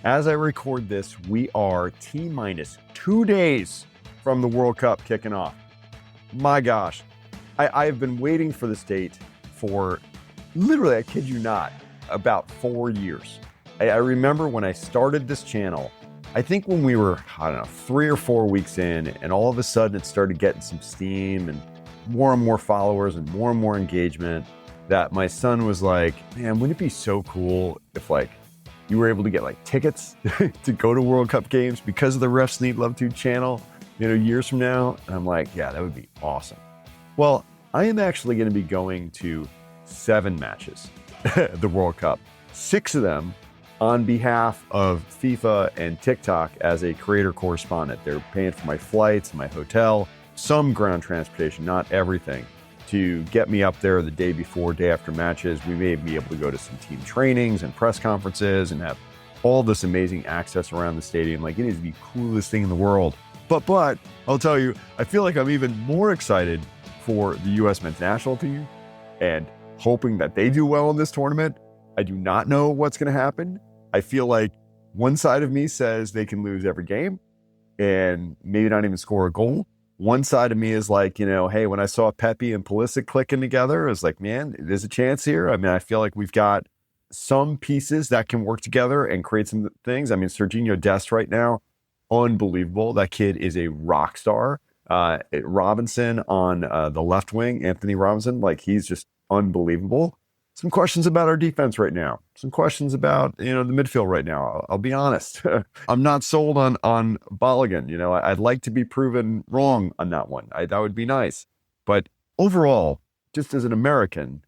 As I record this, we are T-minus 2 days from the World Cup kicking off. My gosh, I have been waiting for this date for literally, I kid you not, about 4 years. I remember when I started this channel, I think when we were, 3 or 4 weeks in, and all of a sudden it started getting some steam and more followers and more engagement, that my son was like, man, wouldn't it be so cool if you were able to get tickets to go to World Cup games because of the Refs Need Love To channel, years from now? And I'm like, yeah, that would be awesome. Well, I am actually going to be going to 7 matches, the World Cup, 6 of them on behalf of FIFA and TikTok as a creator correspondent. They're paying for my flights, my hotel, some ground transportation, not everything, to get me up there the day before, day after matches. We may be able to go to some team trainings and press conferences and have all this amazing access around the stadium. It is the coolest thing in the world. But I'll tell you, I feel like I'm even more excited for the U.S. men's national team and hoping that they do well in this tournament. I do not know what's going to happen. I feel like one side of me says they can lose every game and maybe not even score a goal. One side of me is like, hey, when I saw Pepe and Pulisic clicking together, I was like, man, there's a chance here. I mean, I feel like we've got some pieces that can work together and create some things. I mean, Serginho Dest right now, unbelievable. That kid is a rock star. Robinson on the left wing, Anthony Robinson, he's just unbelievable. Some questions about our defense right now. Some questions about, the midfield right now. I'll be honest. I'm not sold on Balogun. I'd like to be proven wrong on that one. That would be nice. But overall, just as an American,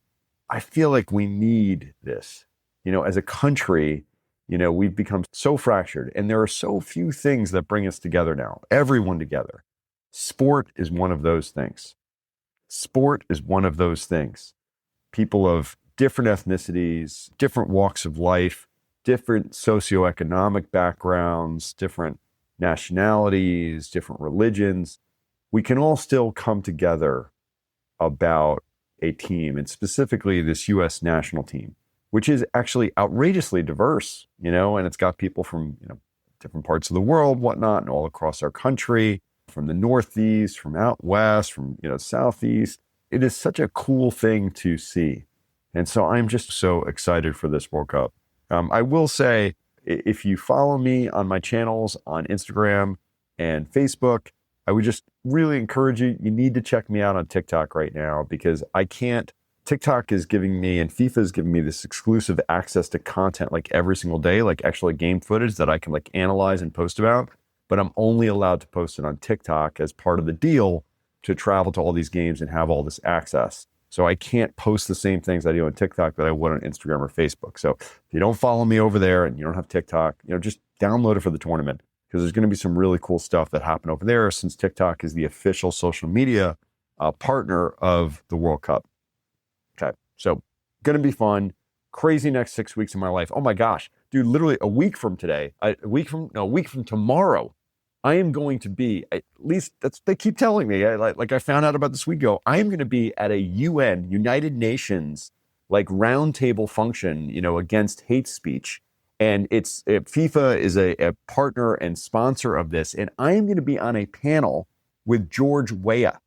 I feel like we need this. As a country, we've become so fractured, and there are so few things that bring us together now. Everyone together. Sport is one of those things. Sport is one of those things. People of different ethnicities, different walks of life, different socioeconomic backgrounds, different nationalities, different religions. We can all still come together about a team, and specifically this U.S. national team, which is actually outrageously diverse, and it's got people from, different parts of the world, whatnot, and all across our country, from the Northeast, from out West, from, Southeast. It is such a cool thing to see. And so I'm just so excited for this World Cup. I will say, if you follow me on my channels on Instagram and Facebook, I would just really encourage you, you need to check me out on TikTok right now, because TikTok is giving me, and FIFA is giving me, this exclusive access to content every single day, actually game footage that I can analyze and post about. But I'm only allowed to post it on TikTok as part of the deal to travel to all these games and have all this access. So I can't post the same things I do on TikTok that I would on Instagram or Facebook. So if you don't follow me over there and you don't have TikTok, just download it for the tournament, because there's going to be some really cool stuff that happen over there, since TikTok is the official social media partner of the World Cup. Okay, so going to be fun. Crazy next 6 weeks of my life. Oh my gosh, dude, literally a week from tomorrow, I am going to be, at least they keep telling me, I found out about this week ago, I am going to be at a United Nations, roundtable function, against hate speech. And FIFA is a partner and sponsor of this. And I am going to be on a panel with George Weah.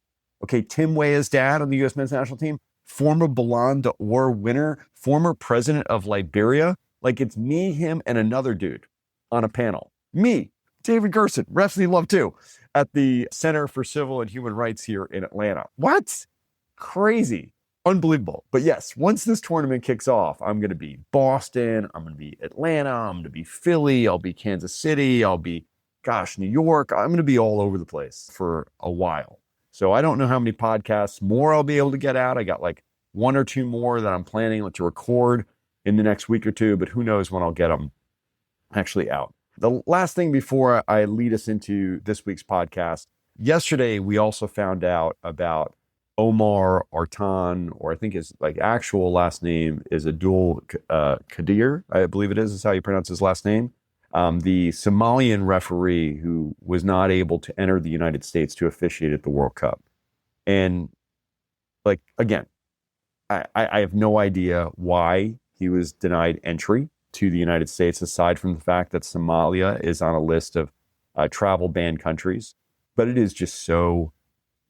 Okay, Tim Weah's dad on the U.S. men's national team, former Ballon d'Or winner, former president of Liberia. It's me, him, and another dude on a panel. Me, David Gerson, Refs Need Love To, at the Center for Civil and Human Rights here in Atlanta. What? Crazy. Unbelievable. But yes, once this tournament kicks off, I'm going to be Boston, I'm going to be Atlanta, I'm going to be Philly, I'll be Kansas City, I'll be, New York. I'm going to be all over the place for a while. So I don't know how many podcasts more I'll be able to get out. I got 1 or 2 more that I'm planning to record in the next week or two, but who knows when I'll get them actually out. The last thing before I lead us into this week's podcast, yesterday we also found out about Omar Artan, or I think his actual last name is Abdul Qadir, I believe it is how you pronounce his last name. The Somalian referee who was not able to enter the United States to officiate at the World Cup. And again, I have no idea why he was denied entry. to the United States, aside from the fact that Somalia is on a list of travel banned countries. But it is just so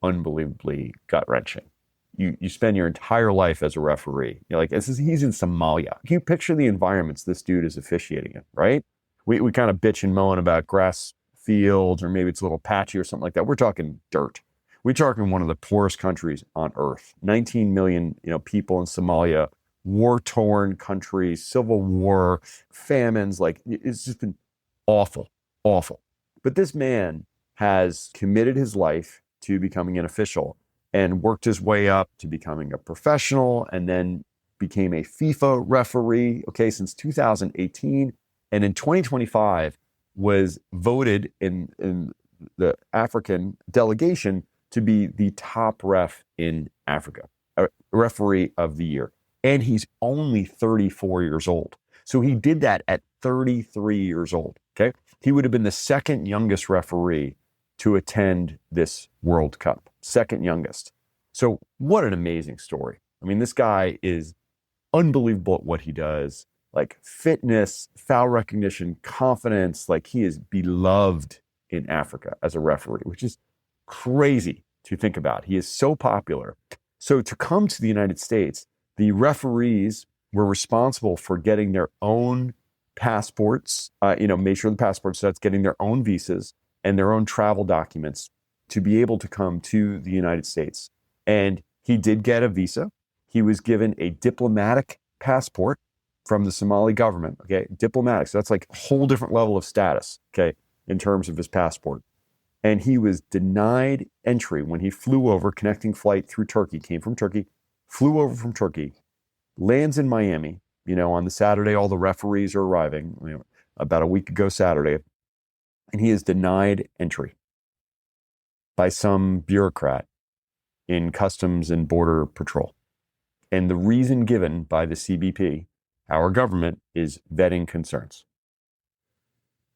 unbelievably gut-wrenching. You spend your entire life as a referee. You're like, he's in Somalia. Can you picture the environments this dude is officiating in, right? We kind of bitch and moan about grass fields, or maybe it's a little patchy or something like that. We're talking dirt. We're talking one of the poorest countries on earth. 19 million, people in Somalia, war-torn country, civil war, famines. Like, it's just been awful, awful. But this man has committed his life to becoming an official and worked his way up to becoming a professional, and then became a FIFA referee, since 2018. And in 2025 was voted in the African delegation to be the top ref in Africa, a referee of the year. And he's only 34 years old. So he did that at 33 years old, okay? He would have been the second youngest referee to attend this World Cup, second youngest. So what an amazing story. I mean, this guy is unbelievable at what he does, like fitness, foul recognition, confidence. Like, he is beloved in Africa as a referee, which is crazy to think about. He is so popular. So to come to the United States, the referees were responsible for getting their own passports, made sure the passports, so that's getting their own visas and their own travel documents to be able to come to the United States. And he did get a visa. He was given a diplomatic passport from the Somali government, diplomatic. So that's like a whole different level of status, in terms of his passport. And he was denied entry when he flew over, connecting flight through Turkey, came from Turkey, flew over from Turkey, lands in Miami. On the Saturday, all the referees are arriving, about a week ago Saturday, and he is denied entry by some bureaucrat in Customs and Border Patrol. And the reason given by the CBP, our government, is vetting concerns.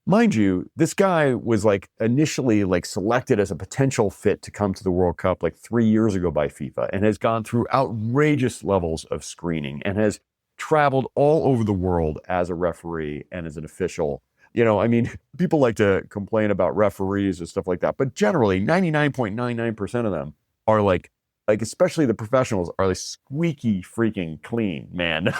Mind you, this guy was initially selected as a potential fit to come to the World Cup 3 years ago by FIFA, and has gone through outrageous levels of screening and has traveled all over the world as a referee and as an official. People like to complain about referees and stuff like that, but generally 99.99% of them are especially the professionals, are squeaky freaking clean, man.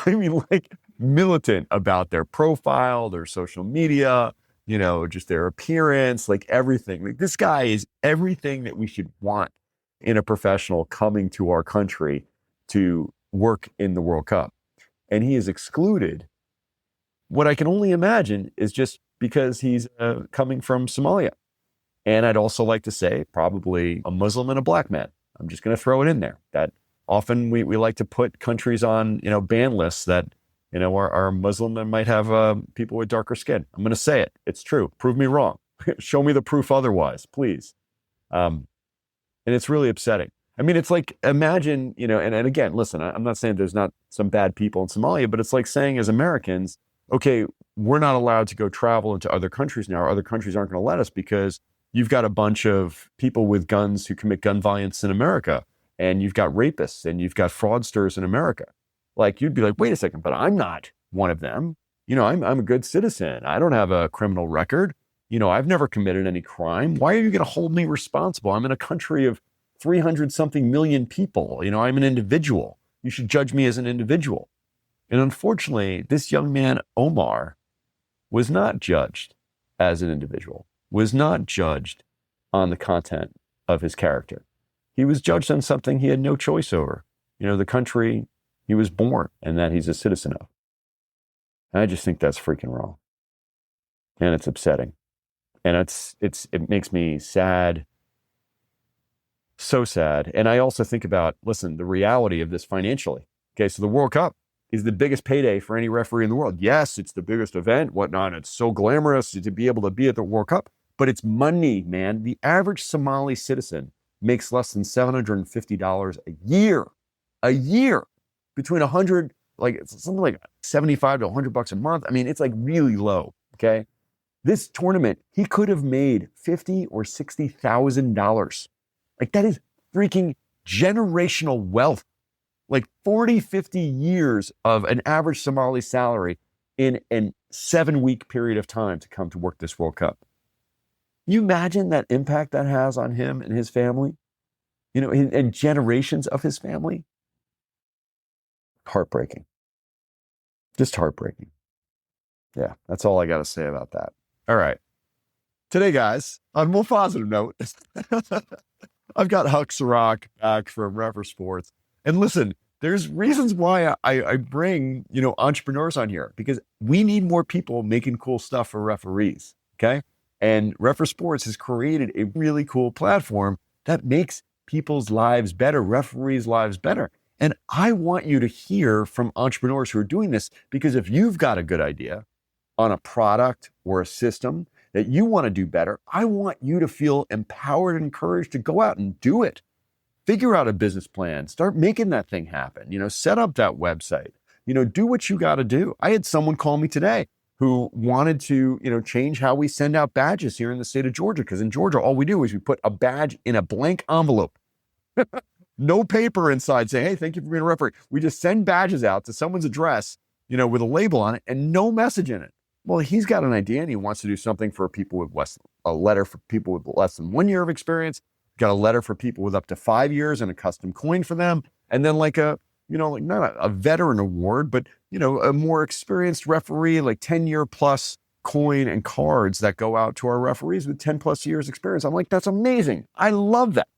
Militant about their profile, their social media, just their appearance, everything. This guy is everything that we should want in a professional coming to our country to work in the World Cup. And he is excluded. What I can only imagine is just because he's coming from Somalia. And I'd also like to say probably a Muslim and a black man. I'm just going to throw it in there. That often we like to put countries on, ban lists that, are Muslim and might have people with darker skin. I'm going to say it. It's true. Prove me wrong. Show me the proof otherwise, please. And it's really upsetting. It's imagine, and again, listen, I'm not saying there's not some bad people in Somalia, but it's like saying as Americans, okay, we're not allowed to go travel into other countries now, or other countries aren't going to let us because you've got a bunch of people with guns who commit gun violence in America, and you've got rapists and you've got fraudsters in America. You'd be like, wait a second, but I'm not one of them. I'm a good citizen. I don't have a criminal record. I've never committed any crime. Why are you going to hold me responsible? I'm in a country of 300 something million people. I'm an individual. You should judge me as an individual. And unfortunately, this young man, Omar, was not judged as an individual, was not judged on the content of his character. He was judged on something he had no choice over. The country he was born and that he's a citizen of. And I just think that's freaking wrong. And it's upsetting. And it makes me sad. So sad. And I also think about, listen, the reality of this financially. So the World Cup is the biggest payday for any referee in the world. Yes, it's the biggest event, whatnot. It's so glamorous to be able to be at the World Cup, but it's money, man. The average Somali citizen makes less than $750 a year, between 100, something like 75 to $100 a month. It's really low. Okay. This tournament, he could have made $50,000 or $60,000. That is freaking generational wealth. 40, 50 years of an average Somali salary in a 7-week period of time to come to work this World Cup. You imagine that impact that has on him and his family, and generations of his family? Heartbreaking. Just heartbreaking. Yeah, that's all I got to say about that. All right. Today, guys, on a more positive note, I've got Huck Sorock back from REFR Sports. And listen, there's reasons why I bring, entrepreneurs on here, because we need more people making cool stuff for referees, okay? And REFR Sports has created a really cool platform that makes people's lives better, referees' lives better. And I want you to hear from entrepreneurs who are doing this, because if you've got a good idea on a product or a system that you want to do better, I want you to feel empowered and encouraged to go out and do it. Figure out a business plan, start making that thing happen, set up that website, do what you got to do. I had someone call me today who wanted to, change how we send out badges here in the state of Georgia. Because in Georgia, all we do is we put a badge in a blank envelope. No paper inside saying, hey, thank you for being a referee. We just send badges out to someone's address, with a label on it and no message in it. Well, he's got an idea and he wants to do something for people with a letter for people with less than 1 year of experience, got a letter for people with up to 5 years and a custom coin for them. And then like not a veteran award, but, a more experienced referee, like 10-year plus coin and cards that go out to our referees with 10 plus years experience. I'm like, that's amazing. I love that.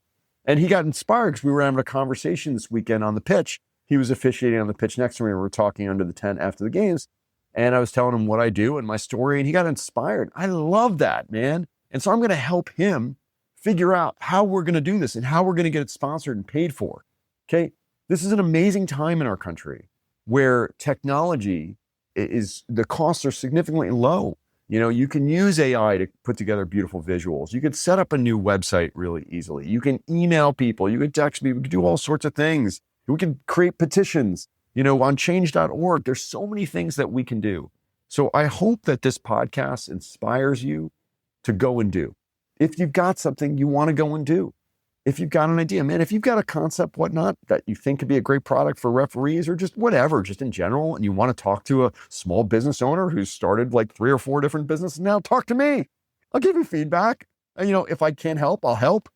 And he got inspired because we were having a conversation this weekend on the pitch. He was officiating on the pitch next to me. We were talking under the tent after the games. And I was telling him what I do and my story, and he got inspired. I love that, man. And so I'm going to help him figure out how we're going to do this and how we're going to get it sponsored and paid for. Okay. This is an amazing time in our country where technology the costs are significantly low. You can use AI to put together beautiful visuals. You could set up a new website really easily. You can email people. You can text people. You can do all sorts of things. We can create petitions, on change.org. There's so many things that we can do. So I hope that this podcast inspires you to go and do. If you've got something you want to go and do, if you've got an idea, man, if you've got a concept, whatnot, that you think could be a great product for referees or just whatever, just in general, and you want to talk to a small business owner who's started like 3 or 4 different businesses, now talk to me. I'll give you feedback. And, if I can't help, I'll help.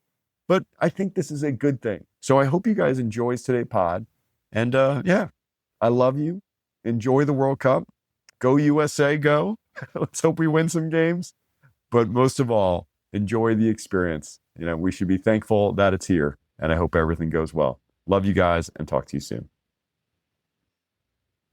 But I think this is a good thing. So I hope you guys enjoy today's pod. And I love you. Enjoy the World Cup. Go USA, go. Let's hope we win some games. But most of all, enjoy the experience. We should be thankful that it's here. And I hope everything goes well. Love you guys and talk to you soon.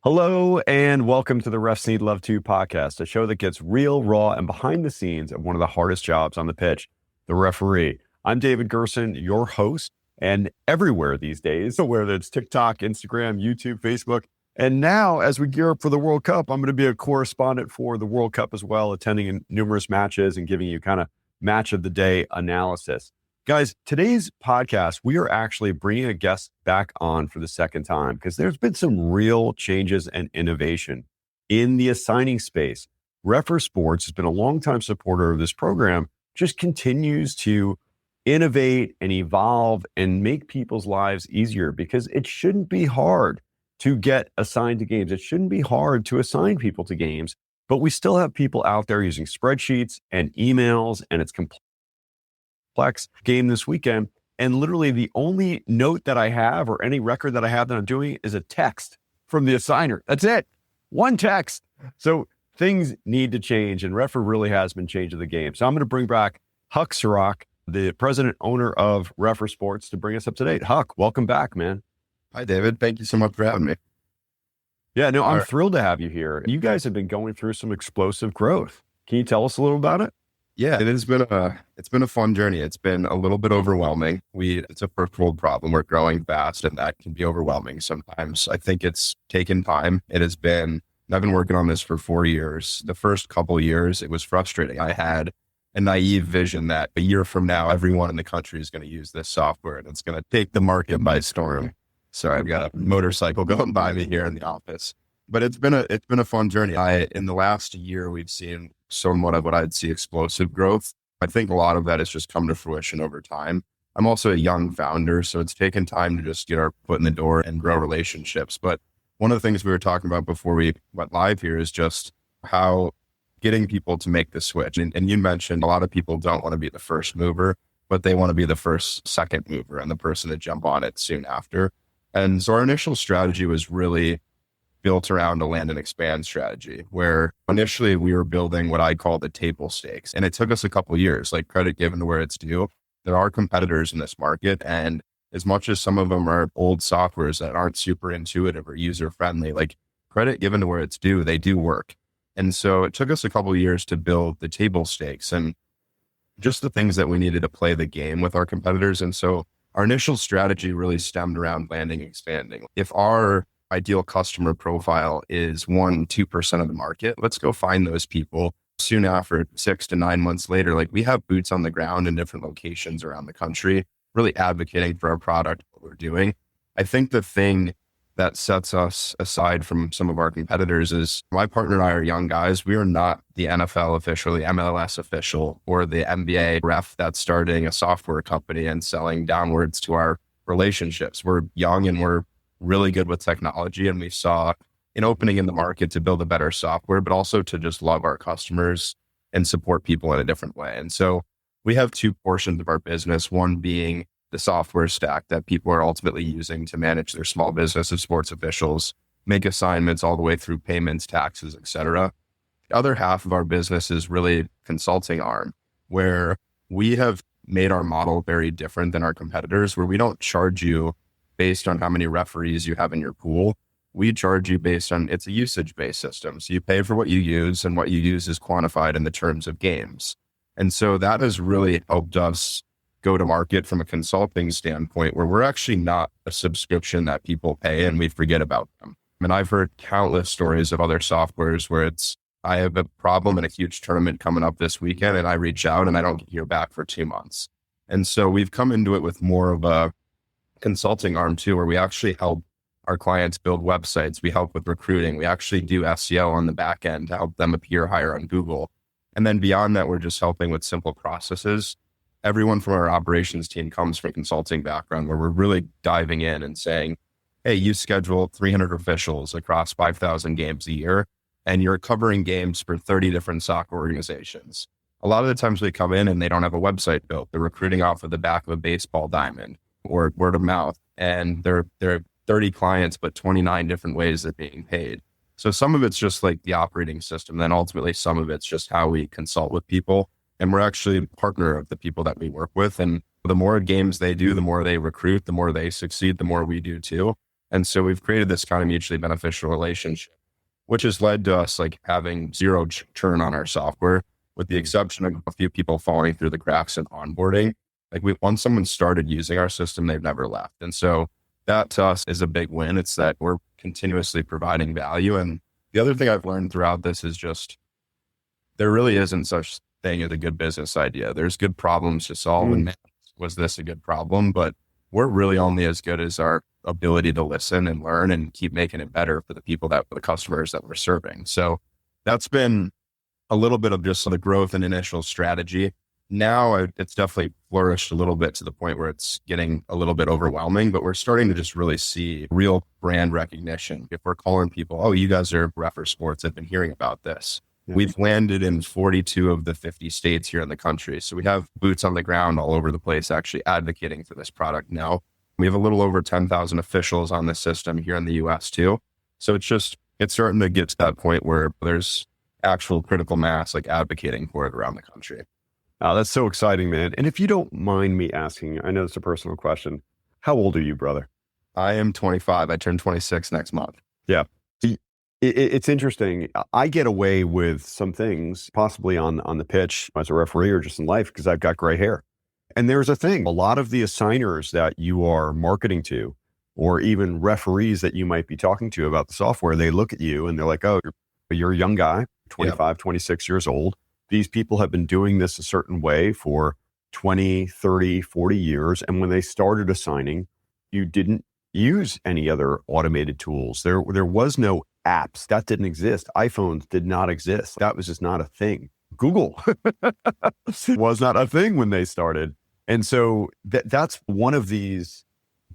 Hello and welcome to the Refs Need Love To podcast, a show that gets real, raw, and behind the scenes of one of the hardest jobs on the pitch, the referee. I'm David Gerson, your host, and everywhere these days, so whether it's TikTok, Instagram, YouTube, Facebook. And now, as we gear up for the World Cup, I'm going to be a correspondent for the World Cup as well, attending numerous matches and giving you kind of match of the day analysis. Guys, today's podcast, we are actually bringing a guest back on for the second time because there's been some real changes and innovation in the assigning space. REFR Sports has been a longtime supporter of this program, just continues to innovate and evolve and make people's lives easier because it shouldn't be hard to get assigned to games. It shouldn't be hard to assign people to games, but we still have people out there using spreadsheets and emails, and it's complex game this weekend. And literally the only note that I have or any record that I have that I'm doing is a text from the assigner. That's it. One text. So things need to change, and REFR really has been changing the game. So I'm going to bring back Huck Sorock, the president owner of REFR Sports, to bring us up to date. Huck, welcome back, man. Hi, David. Thank you so much for having me. Yeah, no, I'm thrilled to have you here. You guys have been going through some explosive growth. Can you tell us a little about it? Yeah, it's been a fun journey. It's been a little bit overwhelming. It's a first world problem. We're growing fast, and that can be overwhelming sometimes. I think it's taken time. I've been working on this for 4 years. The first couple of years, it was frustrating. I had a naive vision that a year from now, everyone in the country is going to use this software and it's going to take the market by storm. So I've got a motorcycle going by me here in the office, but it's been a fun journey. In the last year, we've seen somewhat of what I'd see explosive growth. I think a lot of that has just come to fruition over time. I'm also a young founder, so it's taken time to just get our foot in the door and grow relationships. But one of the things we were talking about before we went live here is just how getting people to make the switch. And you mentioned a lot of people don't want to be the first mover, but they want to be the second mover and the person to jump on it soon after. And so our initial strategy was really built around a land and expand strategy, where initially we were building what I call the table stakes. And it took us a couple of years, like credit given to where it's due. There are competitors in this market. And as much as some of them are old softwares that aren't super intuitive or user friendly, like credit given to where it's due, they do work. And so it took us a couple of years to build the table stakes and just the things that we needed to play the game with our competitors. And so our initial strategy really stemmed around landing and expanding. If our ideal customer profile is 1-2% of the market, let's go find those people. Soon after, 6 to 9 months later, like we have boots on the ground in different locations around the country, really advocating for our product, what we're doing. I think the thing that sets us aside from some of our competitors is my partner and I are young guys. We are not the NFL official, the MLS official, or the NBA ref that's starting a software company and selling downwards to our relationships. We're young and we're really good with technology. And we saw an opening in the market to build a better software, but also to just love our customers and support people in a different way. And so we have two portions of our business, one being the software stack that people are ultimately using to manage their small business of sports officials, make assignments all the way through payments, taxes, et cetera. The other half of our business is really consulting arm, where we have made our model very different than our competitors, where we don't charge you based on how many referees you have in your pool. We charge you based on, it's a usage-based system. So you pay for what you use, and what you use is quantified in the terms of games. And so that has really helped us go to market from a consulting standpoint, where we're actually not a subscription that people pay and we forget about them. And I've heard countless stories of other softwares where I have a problem in a huge tournament coming up this weekend and I reach out and I don't hear back for 2 months. And so we've come into it with more of a consulting arm too, where we actually help our clients build websites. We help with recruiting. We actually do SEO on the back end to help them appear higher on Google. And then beyond that, we're just helping with simple processes. Everyone from our operations team comes from a consulting background, where we're really diving in and saying, hey, you schedule 300 officials across 5,000 games a year, and you're covering games for 30 different soccer organizations. A lot of the times they come in and they don't have a website built. They're recruiting off of the back of a baseball diamond or word of mouth. And they're 30 clients, but 29 different ways they're being paid. So some of it's just like the operating system. Then ultimately, some of it's just how we consult with people. And we're actually a partner of the people that we work with. And the more games they do, the more they recruit, the more they succeed, the more we do too. And so we've created this kind of mutually beneficial relationship, which has led to us like having zero churn on our software, with the exception of a few people falling through the cracks in onboarding. Like once someone started using our system, they've never left. And so that to us is a big win. It's that we're continuously providing value. And the other thing I've learned throughout this is just, there really isn't such thing as a good business idea. There's good problems to solve. And man, was this a good problem? But we're really only as good as our ability to listen and learn and keep making it better for the customers that we're serving. So that's been a little bit of just the growth and initial strategy. Now it's definitely flourished a little bit to the point where it's getting a little bit overwhelming, but we're starting to just really see real brand recognition. If we're calling people, oh, you guys are REFR Sports, I've been hearing about this. Yeah. We've landed in 42 of the 50 states here in the country. So we have boots on the ground all over the place, actually advocating for this product now. We have a little over 10,000 officials on the system here in the US too. So it's starting to get to that point where there's actual critical mass, like advocating for it around the country. Oh, that's so exciting, man. And if you don't mind me asking, I know it's a personal question. How old are you, brother? I am 25. I turn 26 next month. Yeah. It's interesting. I get away with some things, possibly on the pitch as a referee or just in life, because I've got gray hair. And there's a thing, a lot of the assigners that you are marketing to, or even referees that you might be talking to about the software, they look at you and they're like, oh, you're a young guy, 25, 26 years old. These people have been doing this a certain way for 20, 30, 40 years. And when they started assigning, you didn't use any other automated tools. There was no apps. That didn't exist. iPhones did not exist. That was just not a thing. Google was not a thing when they started. And so that's one of these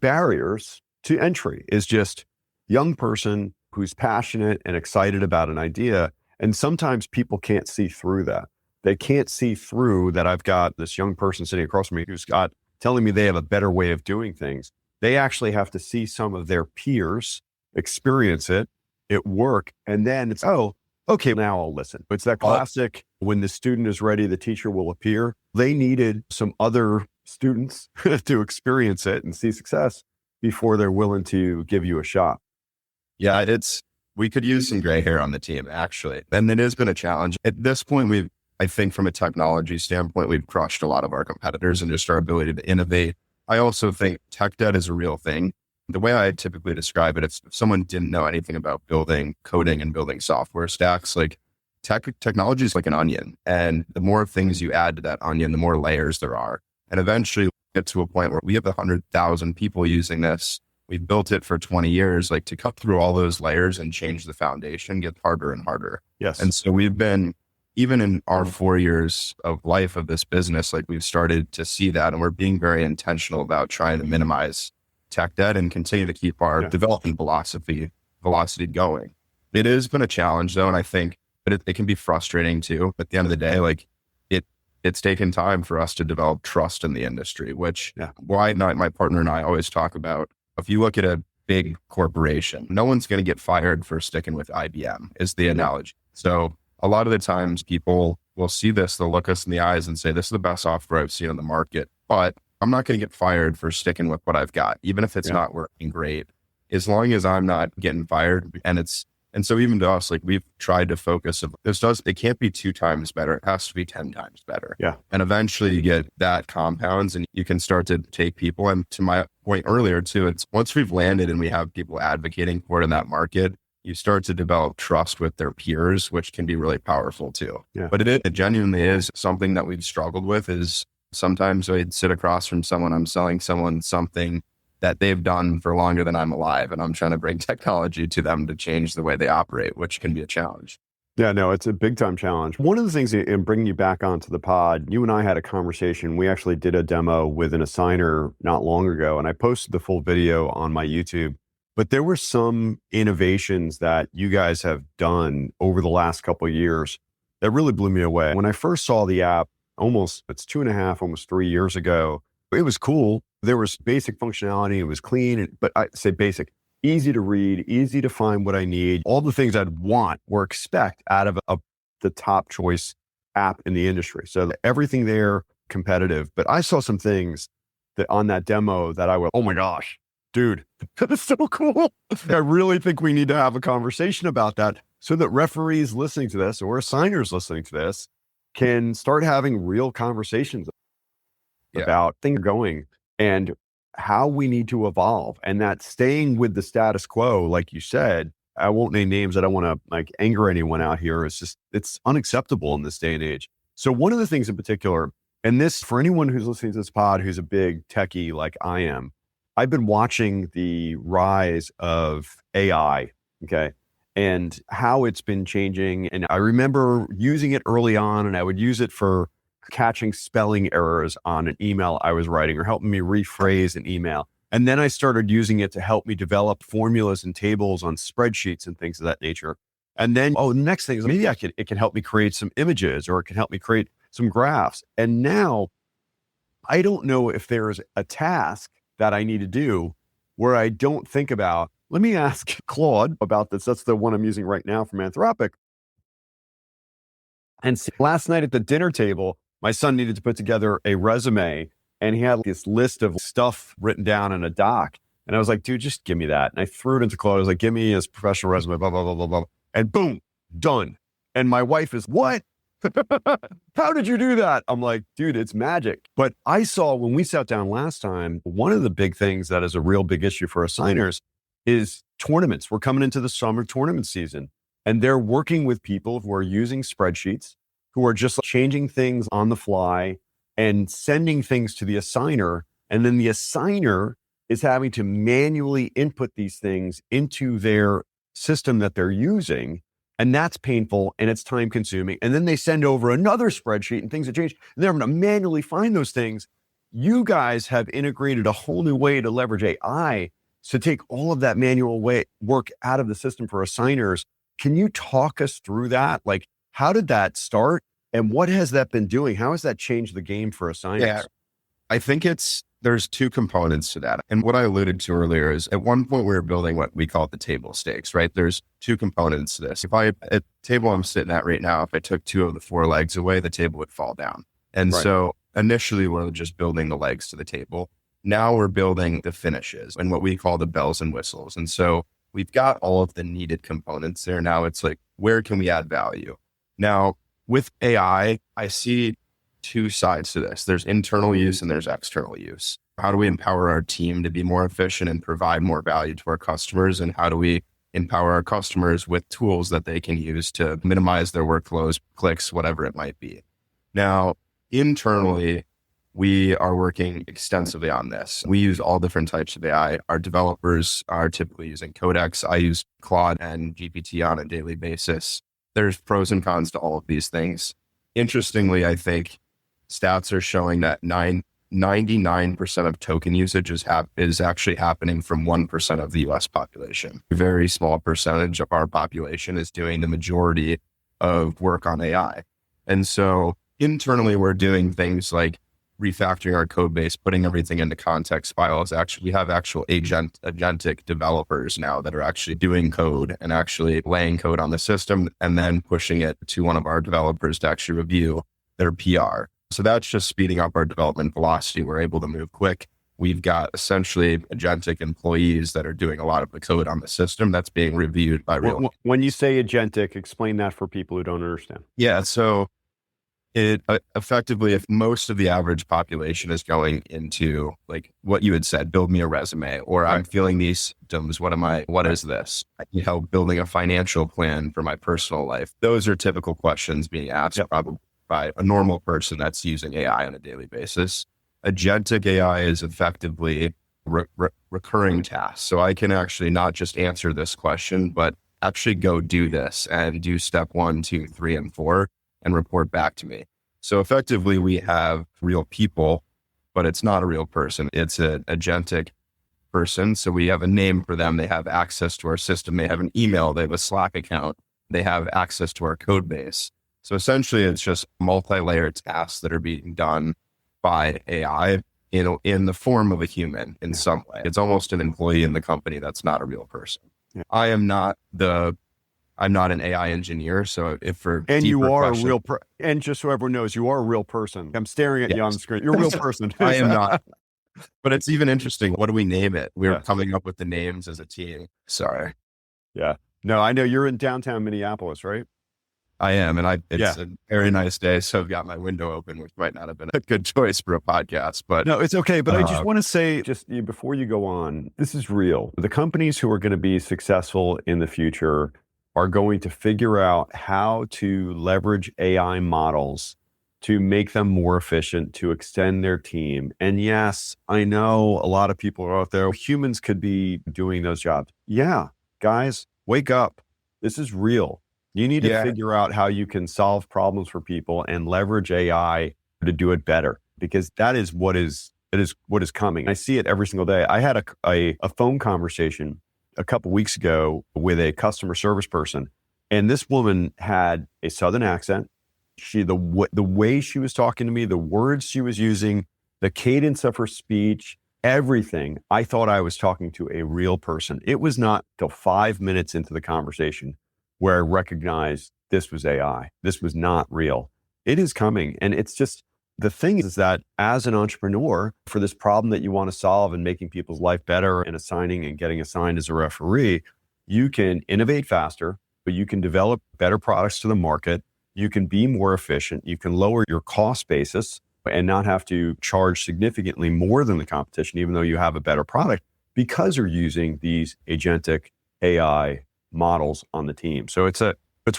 barriers to entry, is just young person who's passionate and excited about an idea. And sometimes people can't see through that. They can't see through that I've got this young person sitting across from me who's got telling me they have a better way of doing things. They actually have to see some of their peers experience it work. And then it's, oh, okay, now I'll listen. It's that classic, when the student is ready, the teacher will appear. They needed some other students to experience it and see success before they're willing to give you a shot. Yeah, we could use some gray hair on the team, actually. And it has been a challenge. At this point, I think from a technology standpoint, we've crushed a lot of our competitors and just our ability to innovate. I also think tech debt is a real thing. The way I typically describe it, if someone didn't know anything about building coding and building software stacks, like technology is like an onion. And the more things you add to that onion, the more layers there are. And eventually we get to a point where we have 100,000 people using this. We've built it for 20 years, like to cut through all those layers and change the foundation gets harder and harder. Yes. And so we've been, even in our 4 years of life of this business, like we've started to see that, and we're being very intentional about trying to minimize tech debt and continue to keep our development velocity going. It has been a challenge though. And I think, but it can be frustrating too. At the end of the day, like it's taken time for us to develop trust in the industry, which why not my partner and I always talk about. If you look at a big corporation, no one's going to get fired for sticking with IBM is the analogy. So a lot of the times people will see this, they'll look us in the eyes and say, this is the best software I've seen on the market, but I'm not going to get fired for sticking with what I've got, even if it's not working great, as long as I'm not getting fired. And so even to us, like we've tried to focus of it can't be 2 times better. It has to be 10 times better. Yeah. And eventually you get that compounds and you can start to take people. And to my point earlier too, it's once we've landed and we have people advocating for it in that market, you start to develop trust with their peers, which can be really powerful too. Yeah. But it genuinely is something that we've struggled with. Is sometimes I'd sit across from someone, I'm selling someone something that they've done for longer than I'm alive. And I'm trying to bring technology to them to change the way they operate, which can be a challenge. Yeah, no, it's a big time challenge. One of the things in bringing you back onto the pod, you and I had a conversation. We actually did a demo with an assigner not long ago, and I posted the full video on my YouTube. But there were some innovations that you guys have done over the last couple of years that really blew me away. When I first saw the app, it's 2.5, almost 3 years ago, it was cool. There was basic functionality. It was clean, but I say basic, easy to read, easy to find what I need. All the things I'd want or expect out of the top choice app in the industry. So everything there competitive. But I saw some things that on that demo that I went, oh my gosh, dude, that is so cool. I really think we need to have a conversation about that so that referees listening to this or assigners listening to this can start having real conversations about things going and how we need to evolve, and that staying with the status quo, like you said, I won't name names. I don't want to anger anyone out here. It's unacceptable in this day and age. So one of the things in particular, and this for anyone who's listening to this pod, who's a big techie like I am, I've been watching the rise of AI, okay, and how it's been changing. And I remember using it early on, and I would use it for catching spelling errors on an email I was writing or helping me rephrase an email. And then I started using it to help me develop formulas and tables on spreadsheets and things of that nature. And then, the next thing is maybe it can help me create some images, or it can help me create some graphs. And now I don't know if there's a task that I need to do where I don't think about, let me ask Claude about this. That's the one I'm using right now from Anthropic. And last night at the dinner table, my son needed to put together a resume, and he had this list of stuff written down in a doc. And I was like, dude, just give me that. And I threw it into Claude. I was like, give me his professional resume, blah, blah, blah, blah, blah. And boom, done. And my wife is, what? How did you do that? I'm like, dude, it's magic. But I saw when we sat down last time, one of the big things that is a real big issue for assigners is tournaments. We're coming into the summer tournament season, and they're working with people who are using spreadsheets, who are just changing things on the fly and sending things to the assigner. And then the assigner is having to manually input these things into their system that they're using. And that's painful and it's time consuming. And then they send over another spreadsheet and things have changed. And they're going to manually find those things. You guys have integrated a whole new way to leverage AI So take all of that manual work out of the system for assigners. Can you talk us through that? Like, how did that start and what has that been doing? How has that changed the game for assigners? Yeah, I think there's two components to that. And what I alluded to earlier is at one point we were building what we call the table stakes, right? There's two components to this. At the table I'm sitting at right now, if I took two of the four legs away, the table would fall down. And so initially we we're just building the legs to the table. Now we're building the finishes and what we call the bells and whistles. And so we've got all of the needed components there. Now it's like, where can we add value? Now with AI, I see two sides to this. There's internal use and there's external use. How do we empower our team to be more efficient and provide more value to our customers? And how do we empower our customers with tools that they can use to minimize their workflows, clicks, whatever it might be? Now, internally, we are working extensively on this. We use all different types of AI. Our developers are typically using Codex. I use Claude and GPT on a daily basis. There's pros and cons to all of these things. Interestingly, I think stats are showing that 99% of token usage is actually happening from 1% of the US population. A very small percentage of our population is doing the majority of work on AI. And so internally, we're doing things like refactoring our code base, putting everything into context files. Actually, we have actual agentic developers now that are actually doing code and actually laying code on the system and then pushing it to one of our developers to actually review their PR. So that's just speeding up our development velocity. We're able to move quick. We've got essentially agentic employees that are doing a lot of the code on the system that's being reviewed by real. When you say agentic, explain that for people who don't understand. Yeah. So it effectively, if most of the average population is going into like what you had said, build me a resume, or I'm feeling these symptoms. What is this? I need help building a financial plan for my personal life. Those are typical questions being asked probably by a normal person that's using AI on a daily basis. Agentic AI is effectively recurring tasks. So I can actually not just answer this question, but actually go do this and do step 1, 2, 3, and 4 and report back to me. So effectively we have real people, but it's not a real person. It's an agentic person. So we have a name for them. They have access to our system. They have an email. They have a Slack account. They have access to our code base. So essentially it's just multi-layered tasks that are being done by AI in the form of a human in some way. It's almost an employee in the company that's not a real person. Yeah. I'm not an AI engineer. So and just so everyone knows, you are a real person. I'm staring at you on the screen. You're a real person. I am not. But it's even interesting. What do we name it? We're coming up with the names as a team. Sorry. Yeah. No, I know you're in downtown Minneapolis, right? I am. And it's a very nice day. So I've got my window open, which might not have been a good choice for a podcast, but no, it's okay. But I just want to say, before you go on, this is real. The companies who are going to be successful in the future are going to figure out how to leverage AI models to make them more efficient, to extend their team. And yes, I know a lot of people are out there. Humans could be doing those jobs. Yeah, guys, wake up. This is real. You need to figure out how you can solve problems for people and leverage AI to do it better, because that is what is coming. I see it every single day. I had a phone conversation a couple weeks ago with a customer service person, and this woman had a Southern accent. The way she was talking to me, the words she was using, the cadence of her speech, everything, I thought I was talking to a real person. It was not till 5 minutes into the conversation where I recognized this was AI. This was not real. It is coming. And it's just, the thing is that as an entrepreneur, for this problem that you want to solve and making people's life better and assigning and getting assigned as a referee, you can innovate faster, but you can develop better products to the market. You can be more efficient. You can lower your cost basis and not have to charge significantly more than the competition, even though you have a better product, because you're using these agentic AI models on the team. So it's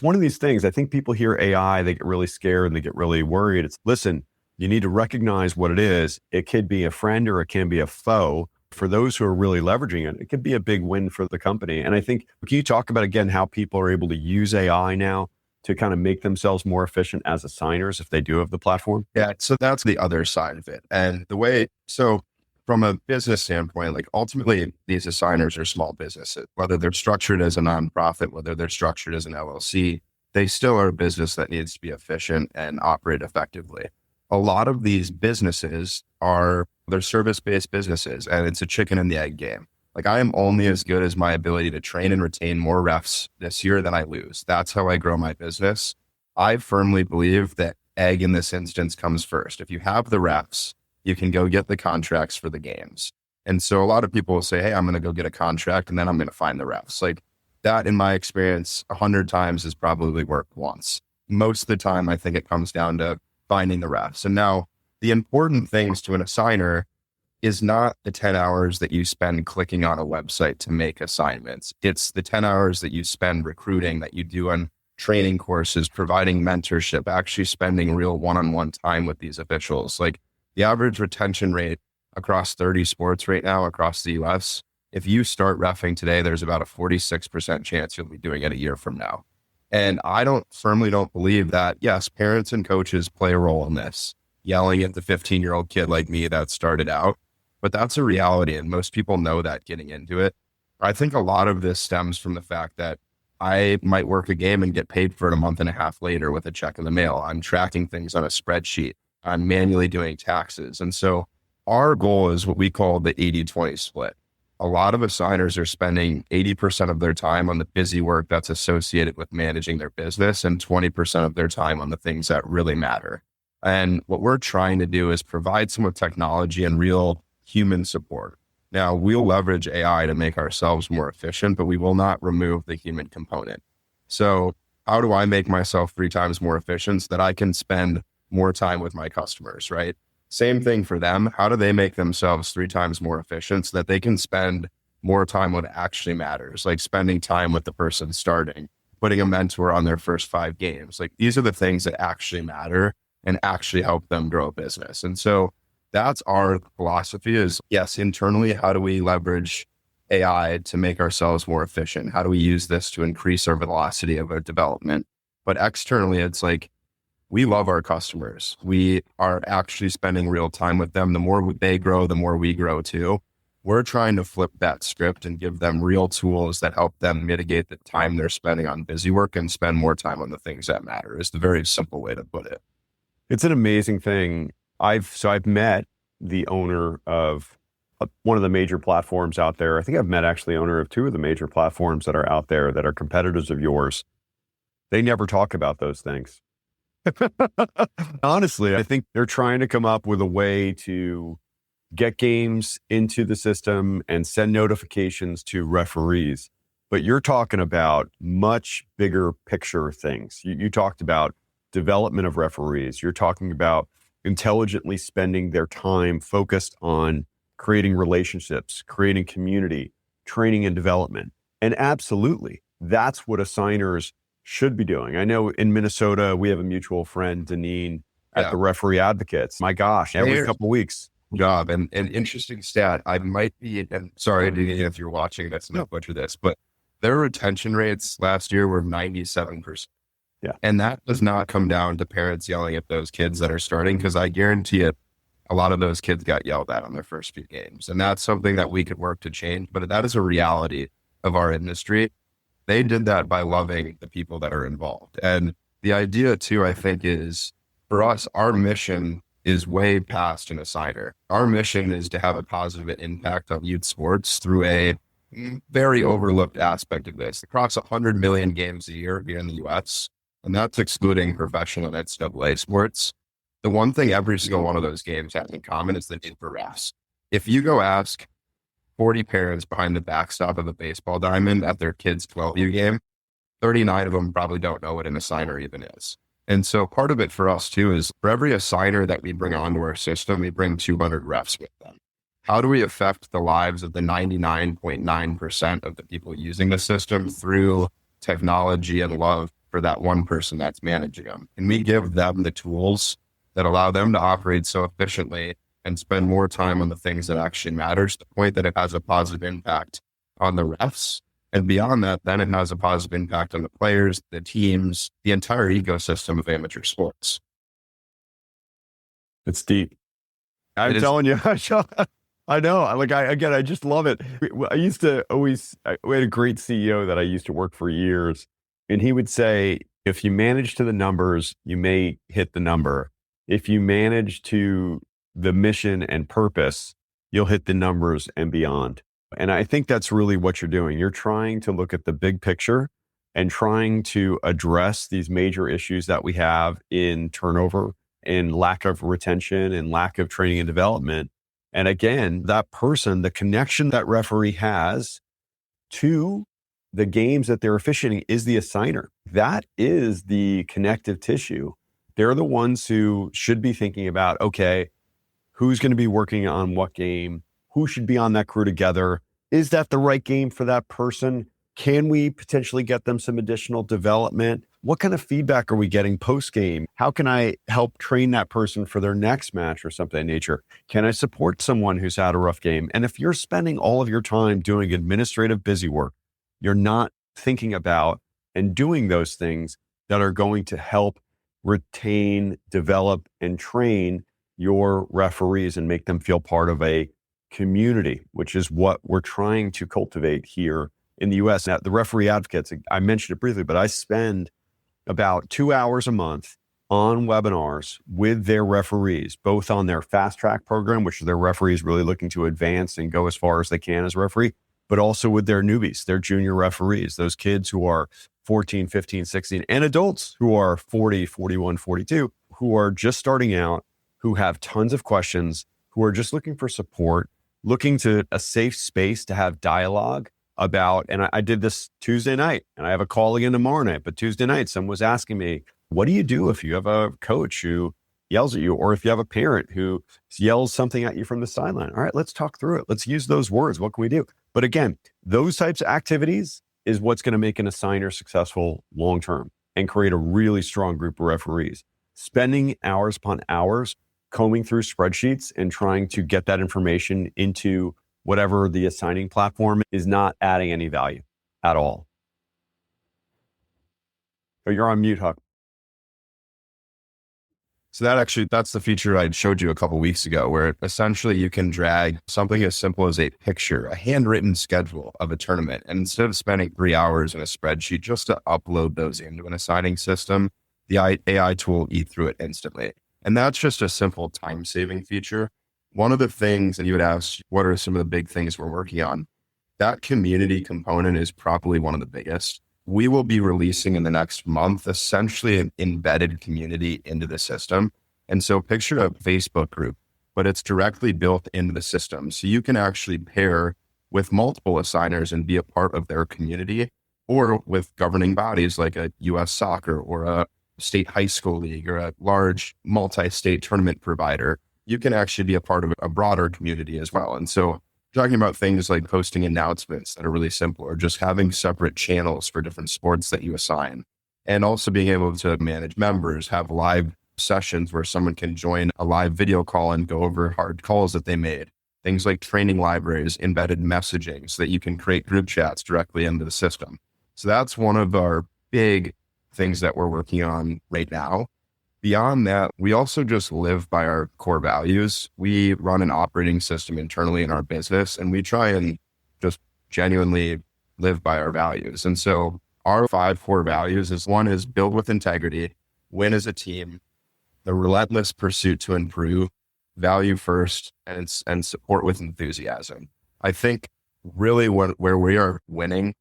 one of these things. I think people hear AI, they get really scared and they get really worried. Listen, you need to recognize what it is. It could be a friend or it can be a foe. For those who are really leveraging it, it could be a big win for the company. And I think, can you talk about again how people are able to use AI now to kind of make themselves more efficient as assigners if they do have the platform? Yeah, so that's the other side of it. And from from a business standpoint, like ultimately these assigners are small businesses, whether they're structured as a nonprofit, whether they're structured as an LLC, they still are a business that needs to be efficient and operate effectively. A lot of these businesses they're service-based businesses, and it's a chicken and the egg game. Like, I am only as good as my ability to train and retain more refs this year than I lose. That's how I grow my business. I firmly believe that egg in this instance comes first. If you have the refs, you can go get the contracts for the games. And so a lot of people will say, hey, I'm going to go get a contract and then I'm going to find the refs. Like, that, in my experience, 100 times has probably worked once. Most of the time, I think it comes down to finding the refs. And now the important things to an assigner is not the 10 hours that you spend clicking on a website to make assignments. It's the 10 hours that you spend recruiting, that you do on training courses, providing mentorship, actually spending real one-on-one time with these officials. Like, the average retention rate across 30 sports right now across the US, if you start reffing today, there's about a 46% chance you'll be doing it a year from now. And I firmly don't believe that, yes, parents and coaches play a role in this, yelling at the 15-year-old kid like me that started out, but that's a reality. And most people know that getting into it. I think a lot of this stems from the fact that I might work a game and get paid for it a month and a half later with a check in the mail. I'm tracking things on a spreadsheet. I'm manually doing taxes. And so our goal is what we call the 80-20 split. A lot of assigners are spending 80% of their time on the busy work that's associated with managing their business and 20% of their time on the things that really matter. And what we're trying to do is provide some of technology and real human support. Now, we'll leverage AI to make ourselves more efficient, but we will not remove the human component. So how do I make myself 3 times more efficient so that I can spend more time with my customers, right? Same thing for them. How do they make themselves 3 times more efficient so that they can spend more time what actually matters, like spending time with the person starting, putting a mentor on their first 5 games. Like, these are the things that actually matter and actually help them grow a business. And so that's our philosophy is, yes, internally, how do we leverage AI to make ourselves more efficient? How do we use this to increase our velocity of our development? But externally, it's like, we love our customers. We are actually spending real time with them. The more they grow, the more we grow too. We're trying to flip that script and give them real tools that help them mitigate the time they're spending on busy work and spend more time on the things that matter, is the very simple way to put it. It's an amazing thing. I've met the owner of one of the major platforms out there. I think I've met actually the owner of 2 of the major platforms that are out there that are competitors of yours. They never talk about those things. Honestly, I think they're trying to come up with a way to get games into the system and send notifications to referees. But you're talking about much bigger picture things. You talked about development of referees. You're talking about intelligently spending their time focused on creating relationships, creating community, training and development. And absolutely, that's what assigners should be doing. I know in Minnesota, we have a mutual friend, Deneen, at the Referee Advocates. My gosh, every couple of weeks. Job. And an interesting stat, I might be, and sorry, Deneen, if you're watching, that's not butcher this, but their retention rates last year were 97%. Yeah. And that does not come down to parents yelling at those kids that are starting, because I guarantee it, a lot of those kids got yelled at on their first few games. And that's something that we could work to change, but that is a reality of our industry. They did that by loving the people that are involved. And the idea too, I think, is for us, our mission is way past an assigner. Our mission is to have a positive impact on youth sports through a very overlooked aspect of this. Across 100 million games a year here in the US, and that's excluding professional and NCAA sports. The one thing every single one of those games has in common is the need for refs. If you go ask 40 parents behind the backstop of a baseball diamond at their kid's 12U game, 39 of them probably don't know what an assigner even is. And so part of it for us too is for every assigner that we bring onto our system, we bring 200 refs with them. How do we affect the lives of the 99.9% of the people using the system through technology and love for that one person that's managing them? And we give them the tools that allow them to operate so efficiently and spend more time on the things that actually matters, to the point that it has a positive impact on the refs. And beyond that, then it has a positive impact on the players, the teams, the entire ecosystem of amateur sports. It's deep. I'm telling you, I know. I just love it. I used to we had a great CEO that I used to work for years, and he would say, if you manage to the numbers, you may hit the number. If you manage to the mission and purpose, you'll hit the numbers and beyond. And I think that's really what you're doing. You're trying to look at the big picture and trying to address these major issues that we have in turnover and lack of retention and lack of training and development. And again, that person, the connection that referee has to the games that they're officiating is the assigner. That is the connective tissue. They're the ones who should be thinking about, okay, who's going to be working on what game? Who should be on that crew together? Is that the right game for that person? Can we potentially get them some additional development? What kind of feedback are we getting post-game? How can I help train that person for their next match or something of nature? Can I support someone who's had a rough game? And if you're spending all of your time doing administrative busy work, you're not thinking about and doing those things that are going to help retain, develop, and train your referees and make them feel part of a community, which is what we're trying to cultivate here in the US. Now, the referee advocates, I mentioned it briefly, but I spend about 2 hours a month on webinars with their referees, both on their fast track program, which their referees really looking to advance and go as far as they can as a referee, but also with their newbies, their junior referees, those kids who are 14, 15, 16, and adults who are 40, 41, 42, who are just starting out, who have tons of questions, who are just looking for support, looking to a safe space to have dialogue about, and I did this Tuesday night, and I have a call again tomorrow night, but Tuesday night, someone was asking me, what do you do if you have a coach who yells at you, or if you have a parent who yells something at you from the sideline? All right, let's talk through it. Let's use those words. What can we do? But again, those types of activities is what's going to make an assigner successful long-term and create a really strong group of referees. Spending hours upon hours combing through spreadsheets and trying to get that information into whatever the assigning platform is not adding any value at all. Oh, you're on mute, Huck. So that's the feature I showed you a couple of weeks ago, where essentially you can drag something as simple as a picture, a handwritten schedule of a tournament. And instead of spending 3 hours in a spreadsheet just to upload those into an assigning system, the AI tool will eat through it instantly. And that's just a simple time-saving feature. One of the things, and you would ask, what are some of the big things we're working on? That community component is probably one of the biggest. We will be releasing in the next month, essentially an embedded community into the system. And so picture a Facebook group, but it's directly built into the system. So you can actually pair with multiple assigners and be a part of their community, or with governing bodies like a US soccer or a state high school league or a large multi-state tournament provider. You can actually be a part of a broader community as well. And so talking about things like posting announcements that are really simple, or just having separate channels for different sports that you assign, and also being able to manage members, have live sessions where someone can join a live video call and go over hard calls that they made. Things like training libraries, embedded messaging, so that you can create group chats directly into the system. So that's one of our big things that we're working on right now. Beyond that, we also just live by our core values. We run an operating system internally in our business, and we try and just genuinely live by our values. And so our 5 core values is, one is build with integrity, win as a team, the relentless pursuit to improve, value first, and support with enthusiasm. I think really where we are winning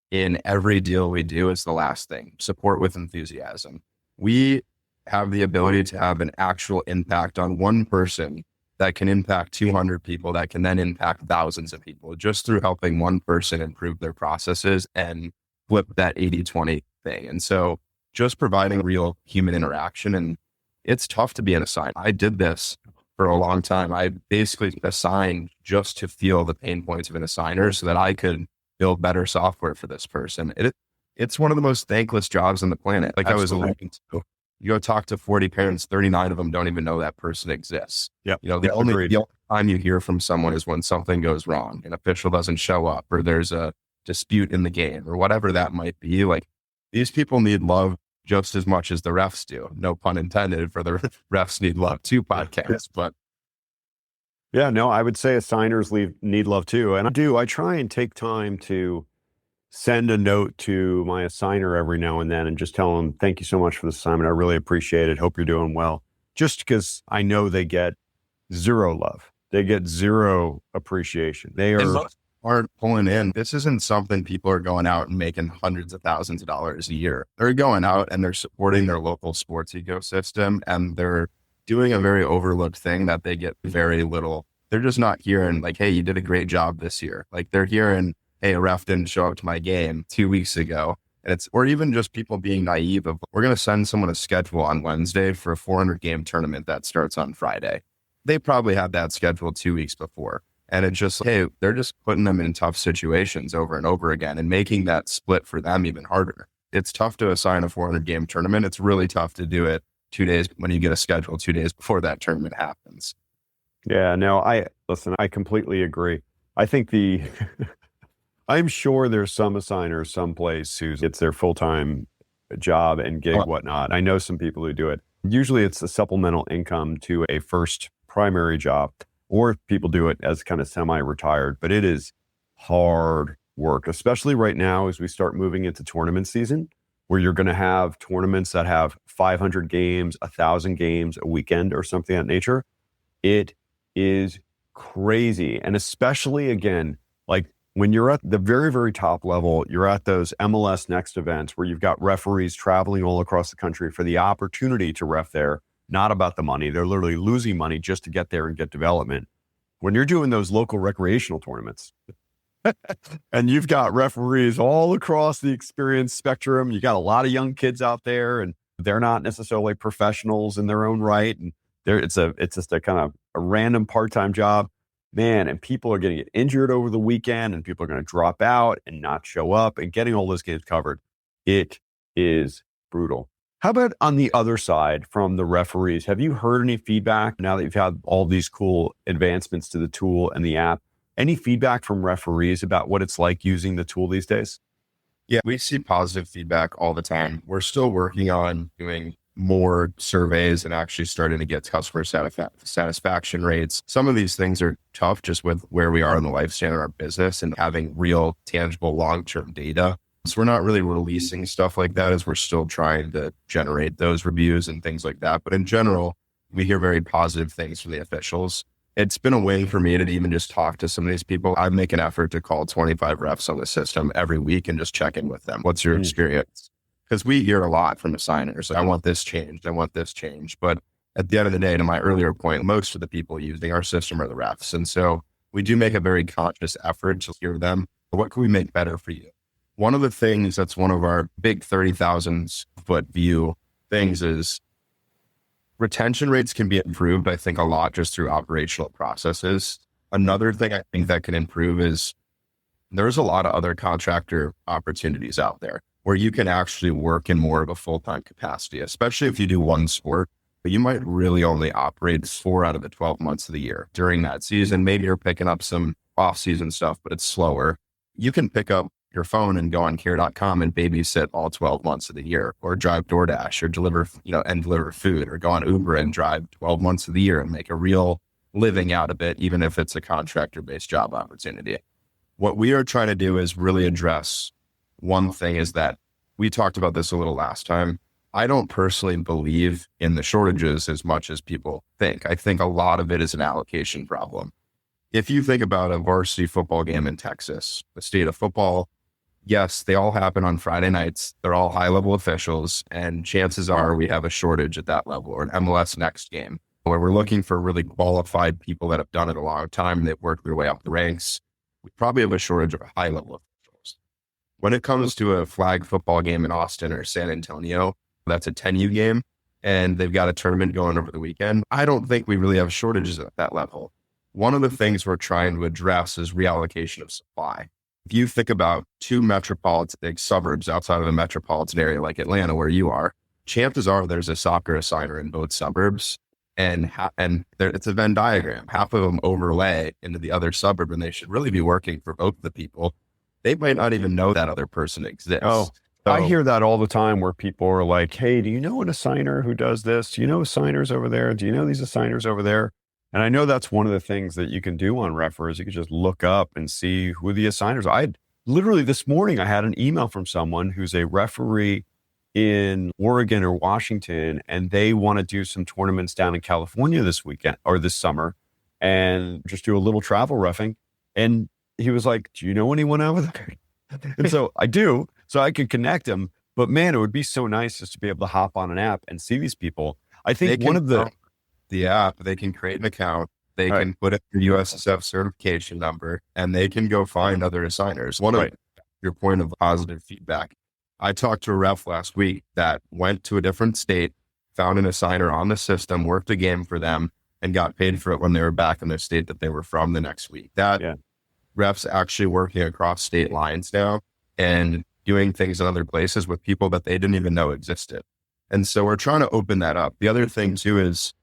in every deal we do is the last thing, support with enthusiasm. We have the ability to have an actual impact on one person that can impact 200 people, that can then impact thousands of people, just through helping one person improve their processes and flip that 80-20 thing. And so just providing real human interaction. And it's tough to be an assigner. I did this for a long time. I basically assigned just to feel the pain points of an assigner so that I could build better software for this person. It's one of the most thankless jobs on the planet. Like Absolutely. I was alluding to, you go talk to 40 parents, 39 of them don't even know that person exists. Yeah. The only time you hear from someone is when something goes wrong, an official doesn't show up, or there's a dispute in the game, or whatever that might be. Like, these people need love just as much as the refs do. No pun intended for the refs need love too podcast, but Yeah, no, I would say assigners need love too. And I try and take time to send a note to my assigner every now and then and just tell them, thank you so much for this assignment. I really appreciate it. Hope you're doing well. Just because I know they get zero love. They get zero appreciation. They And are, most aren't pulling in. This isn't something people are going out and making hundreds of thousands of dollars a year. They're going out and they're supporting their local sports ecosystem, and they're doing a very overlooked thing that they get very little. They're just not hearing like, hey, you did a great job this year. Like they're hearing, hey, a ref didn't show up to my game 2 weeks ago. And or even just people being naive of, we're going to send someone a schedule on Wednesday for a 400 game tournament that starts on Friday. They probably had that scheduled 2 weeks before. And it's just, hey, they're just putting them in tough situations over and over again and making that split for them even harder. It's tough to assign a 400 game tournament. It's really tough to do it 2 days when you get a schedule 2 days before that tournament happens. yeah, no, I completely agree. I think I'm sure there's some assigner someplace who gets their full-time job and gig whatnot. I know some people who do it. Usually it's a supplemental income to a first primary job, or people do it as kind of semi-retired, but it is hard work, especially right now as we start moving into tournament season, where you're going to have tournaments that have 500 games, 1,000 games a weekend or something of that nature. It is crazy. And especially again, like when you're at the very, very top level, you're at those MLS Next events where you've got referees traveling all across the country for the opportunity to ref there, not about the money. They're literally losing money just to get there and get development. When you're doing those local recreational tournaments and you've got referees all across the experience spectrum, you got a lot of young kids out there and they're not necessarily professionals in their own right. And it's just a kind of a random part-time job. Man, and people are going to get injured over the weekend and people are going to drop out and not show up and getting all those games covered. It is brutal. How about on the other side from the referees? Have you heard any feedback now that you've had all these cool advancements to the tool and the app? Any feedback from referees about what it's like using the tool these days? Yeah, we see positive feedback all the time. We're still working on doing more surveys and actually starting to get customer satisfaction rates. Some of these things are tough just with where we are in the lifespan of our business and having real, tangible, long-term data. So we're not really releasing stuff like that as we're still trying to generate those reviews and things like that. But in general, we hear very positive things from the officials. It's been a way for me to even just talk to some of these people. I make an effort to call 25 refs on the system every week and just check in with them. What's your experience? Because we hear a lot from assigners. Like, I want this changed. I want this changed. But at the end of the day, to my earlier point, most of the people using our system are the refs. And so we do make a very conscious effort to hear them. What can we make better for you? One of the things that's one of our big 30,000 foot view things is retention rates can be improved, I think, a lot just through operational processes. Another thing I think that can improve is there's a lot of other contractor opportunities out there where you can actually work in more of a full-time capacity, especially if you do one sport, but you might really only operate 4 out of the 12 months of the year. During that season, maybe you're picking up some off-season stuff, but it's slower. You can pick up your phone and go on care.com and babysit all 12 months of the year, or drive DoorDash or deliver food, or go on Uber and drive 12 months of the year and make a real living out of it, even if it's a contractor-based job opportunity. What we are trying to do is really address one thing is that we talked about this a little last time. I don't personally believe in the shortages as much as people think. I think a lot of it is an allocation problem. If you think about a varsity football game in Texas, the state of football, yes, they all happen on Friday nights. They're all high-level officials, and chances are we have a shortage at that level, or an MLS Next game, where we're looking for really qualified people that have done it a long time, they've worked their way up the ranks. We probably have a shortage of high-level officials. When it comes to a flag football game in Austin or San Antonio, that's a 10U game, and they've got a tournament going over the weekend. I don't think we really have shortages at that level. One of the things we're trying to address is reallocation of supply. If you think about 2 metropolitan suburbs outside of a metropolitan area like Atlanta, where you are, chances are there's a soccer assigner in both suburbs, and it's a Venn diagram. Half of them overlay into the other suburb, and they should really be working for both the people. They might not even know that other person exists. Oh, so, I hear that all the time where people are like, hey, do you know an assigner who does this? Do you know assigners over there? Do you know these assigners over there? And I know that's one of the things that you can do on REFR is you can just look up and see who the assigners are. Literally this morning, I had an email from someone who's a referee in Oregon or Washington, and they want to do some tournaments down in California this weekend or this summer and just do a little travel roughing. And he was like, do you know anyone over there? And so I do, so I could connect them. But man, it would be so nice just to be able to hop on an app and see these people. I think one of the app, they can create an account, they can put in your USSF certification number, and they can go find other assigners. One of your point of positive feedback. I talked to a ref last week that went to a different state, found an assigner on the system, worked a game for them, and got paid for it when they were back in their state that they were from the next week. Refs actually working across state lines now and doing things in other places with people that they didn't even know existed. And so we're trying to open that up. The other thing too is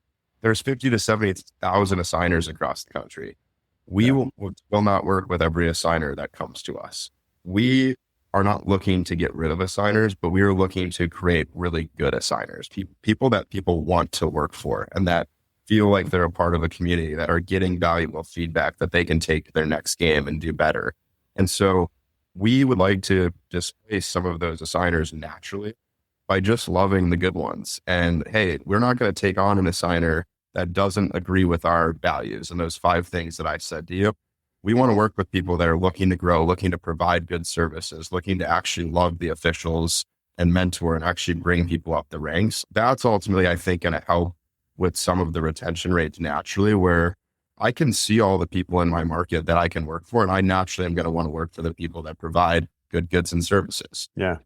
there's 50 to 70,000 assigners across the country. We will not work with every assigner that comes to us. We are not looking to get rid of assigners, but we are looking to create really good assigners, people that people want to work for and that feel like they're a part of a community, that are getting valuable feedback that they can take to their next game and do better. And so we would like to displace some of those assigners naturally by just loving the good ones. And hey, we're not going to take on an assigner that doesn't agree with our values and those 5 things that I said to you. We want to work with people that are looking to grow, looking to provide good services, looking to actually love the officials and mentor and actually bring people up the ranks. That's ultimately, I think, going to help with some of the retention rates naturally, where I can see all the people in my market that I can work for. And I naturally am going to want to work for the people that provide good goods and services. Yeah.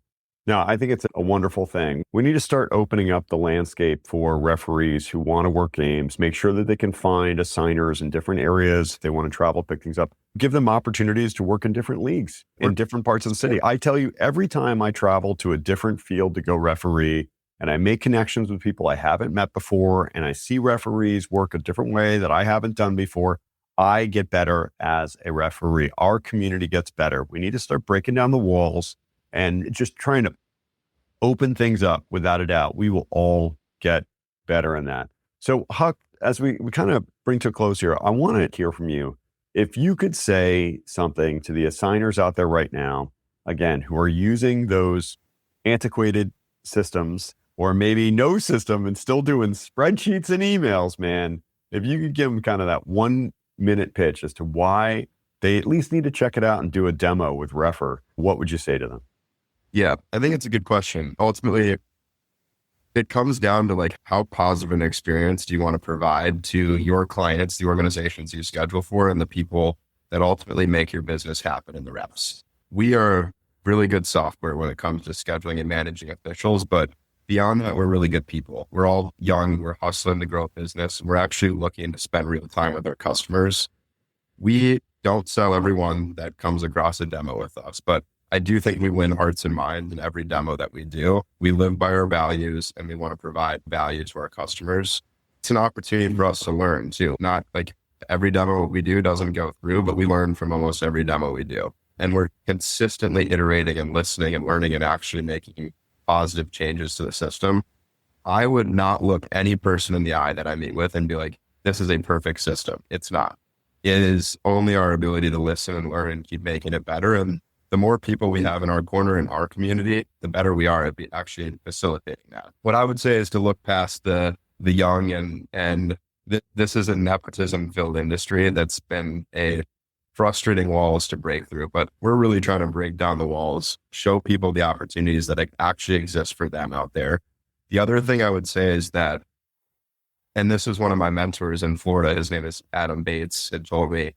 No, I think it's a wonderful thing. We need to start opening up the landscape for referees who want to work games, make sure that they can find assigners in different areas. If they want to travel, pick things up, give them opportunities to work in different leagues in different parts of the city. I tell you, every time I travel to a different field to go referee and I make connections with people I haven't met before and I see referees work a different way that I haven't done before, I get better as a referee. Our community gets better. We need to start breaking down the walls and just trying to open things up. Without a doubt, we will all get better in that. So Huck, as we kind of bring to a close here, I want to hear from you. If you could say something to the assigners out there right now, again, who are using those antiquated systems or maybe no system and still doing spreadsheets and emails, man, if you could give them kind of that 1-minute pitch as to why they at least need to check it out and do a demo with REFR, what would you say to them? Yeah, I think it's a good question. Ultimately, it comes down to like how positive an experience do you want to provide to your clients, the organizations you schedule for, and the people that ultimately make your business happen in the reps. We are really good software when it comes to scheduling and managing officials, but beyond that, we're really good people. We're all young, we're hustling to grow a business. We're actually looking to spend real time with our customers. We don't sell everyone that comes across a demo with us, but I do think we win hearts and minds in every demo that we do. We live by our values and we want to provide value to our customers. It's an opportunity for us to learn too. Not like every demo we do doesn't go through, but we learn from almost every demo we do. And we're consistently iterating and listening and learning and actually making positive changes to the system. I would not look any person in the eye that I meet with and be like, this is a perfect system. It's not. It is only our ability to listen and learn and keep making it better. And the more people we have in our corner in our community, the better we are at actually facilitating that. What I would say is to look past the young and this is a nepotism-filled industry that's been a frustrating walls to break through, but we're really trying to break down the walls, show people the opportunities that actually exist for them out there. The other thing I would say is that, and this is one of my mentors in Florida, his name is Adam Bates, had told me,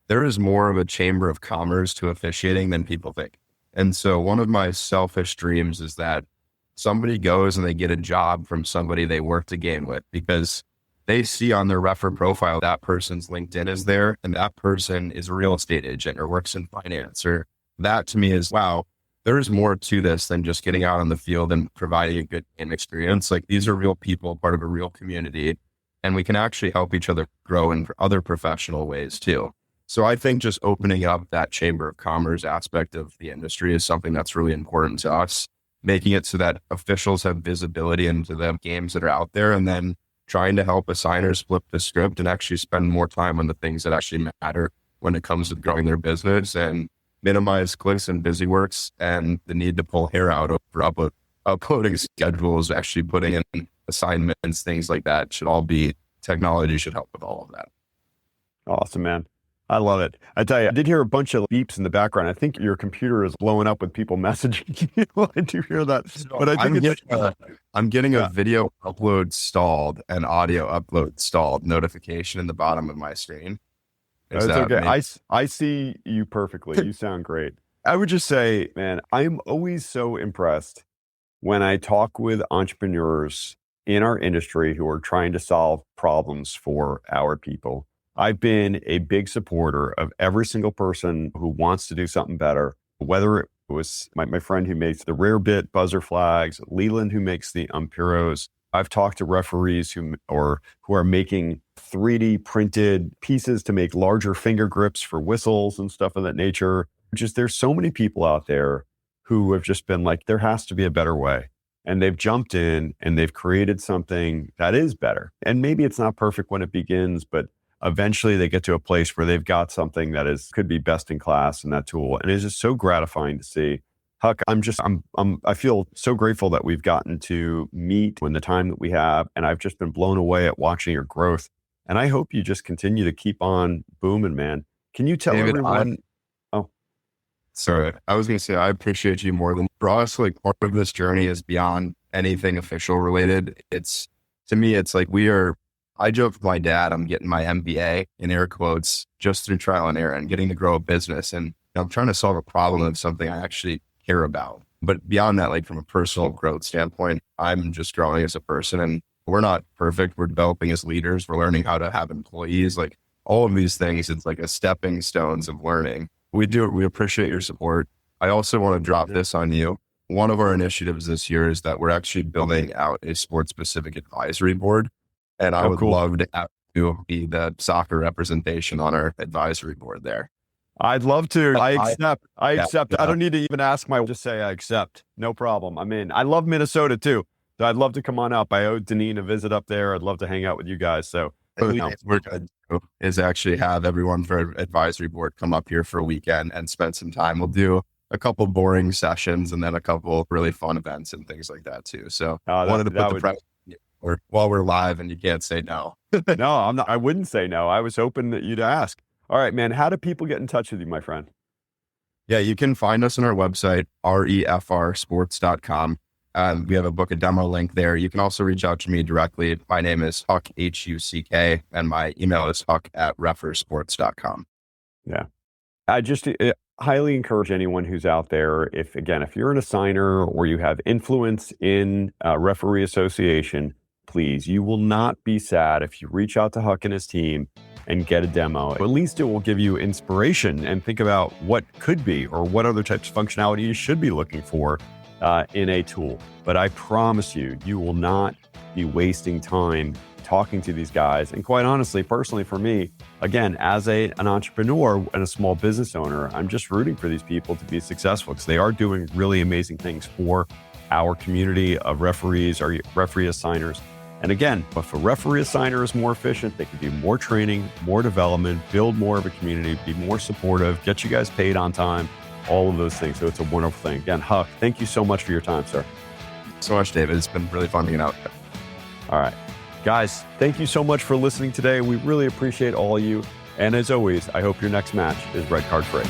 there is more of a chamber of commerce to officiating than people think. And so one of my selfish dreams is that somebody goes and they get a job from somebody they worked a game with because they see on their REFR profile that person's LinkedIn is there and that person is a real estate agent or works in finance. Or that to me is, wow, there's more to this than just getting out on the field and providing a good game experience. Like these are real people, part of a real community, and we can actually help each other grow in other professional ways too. So I think just opening up that chamber of commerce aspect of the industry is something that's really important to us, making it so that officials have visibility into the games that are out there. And then trying to help assigners flip the script and actually spend more time on the things that actually matter when it comes to growing their business, and minimize clicks and busyworks and the need to pull hair out over uploading schedules, actually putting in assignments, things like that technology should help with all of that. Awesome, man. I love it. I tell you, I did hear a bunch of beeps in the background. I think your computer is blowing up with people messaging you. I do hear that. But I think I'm getting a video upload stalled and audio upload stalled notification in the bottom of my screen. It's okay. I see you perfectly. You sound great. I would just say, man, I'm always so impressed when I talk with entrepreneurs in our industry who are trying to solve problems for our people. I've been a big supporter of every single person who wants to do something better, whether it was my friend who makes the rare bit buzzer flags, Leland who makes the Umpiros. I've talked to referees who are making 3D printed pieces to make larger finger grips for whistles and stuff of that nature. There's so many people out there who have just been like, there has to be a better way. And they've jumped in and they've created something that is better. And maybe it's not perfect when it begins, but eventually they get to a place where they've got something that could be best in class in that tool. And it's just so gratifying to see. Huck, I feel so grateful that we've gotten to meet in the time that we have. And I've just been blown away at watching your growth. And I hope you just continue to keep on booming, man. Can you tell everyone? Sorry, I was going to say, I appreciate you more than for us. Like, part of this journey is beyond anything official related. To me, it's like I joke with my dad, I'm getting my MBA in air quotes just through trial and error and getting to grow a business. And I'm trying to solve a problem of something I actually care about. But beyond that, like from a personal growth standpoint, I'm just growing as a person, and we're not perfect. We're developing as leaders. We're learning how to have employees, like all of these things. It's like a stepping stones of learning. We appreciate your support. I also want to drop this on you. One of our initiatives this year is that we're actually building out a sports specific advisory board. And I would love to have you be the soccer representation on our advisory board there. I'd love to. I accept. I don't need to even ask just say I accept. No problem. I'm in. I love Minnesota too. So I'd love to come on up. I owe Deneen a visit up there. I'd love to hang out with you guys. So we're going to is actually have everyone for advisory board come up here for a weekend and spend some time. We'll do a couple boring sessions and then a couple really fun events and things like that too. So I wanted to put the pressure while we're live and you can't say no. No, I'm not. I wouldn't say no. I was hoping that you'd ask. All right, man. How do people get in touch with you, my friend? Yeah, you can find us on our website, refrsports.com. We have a book a demo link there. You can also reach out to me directly. My name is Huck, Huck, and my email is huck@refrsports.com. Yeah. I just highly encourage anyone who's out there, if you're an assigner or you have influence in a referee association, please, you will not be sad if you reach out to Huck and his team and get a demo. At least it will give you inspiration and think about what could be or what other types of functionality you should be looking for in a tool. But I promise you, you will not be wasting time talking to these guys. And quite honestly, personally for me, again, as an entrepreneur and a small business owner, I'm just rooting for these people to be successful because they are doing really amazing things for our community of referees or referee assigners. And again, if a referee assigner is more efficient, they can do more training, more development, build more of a community, be more supportive, get you guys paid on time, all of those things. So it's a wonderful thing. Again, Huck, thank you so much for your time, sir. So much, David. It's been really fun hanging out. All right. Guys, thank you so much for listening today. We really appreciate all of you. And as always, I hope your next match is red card free.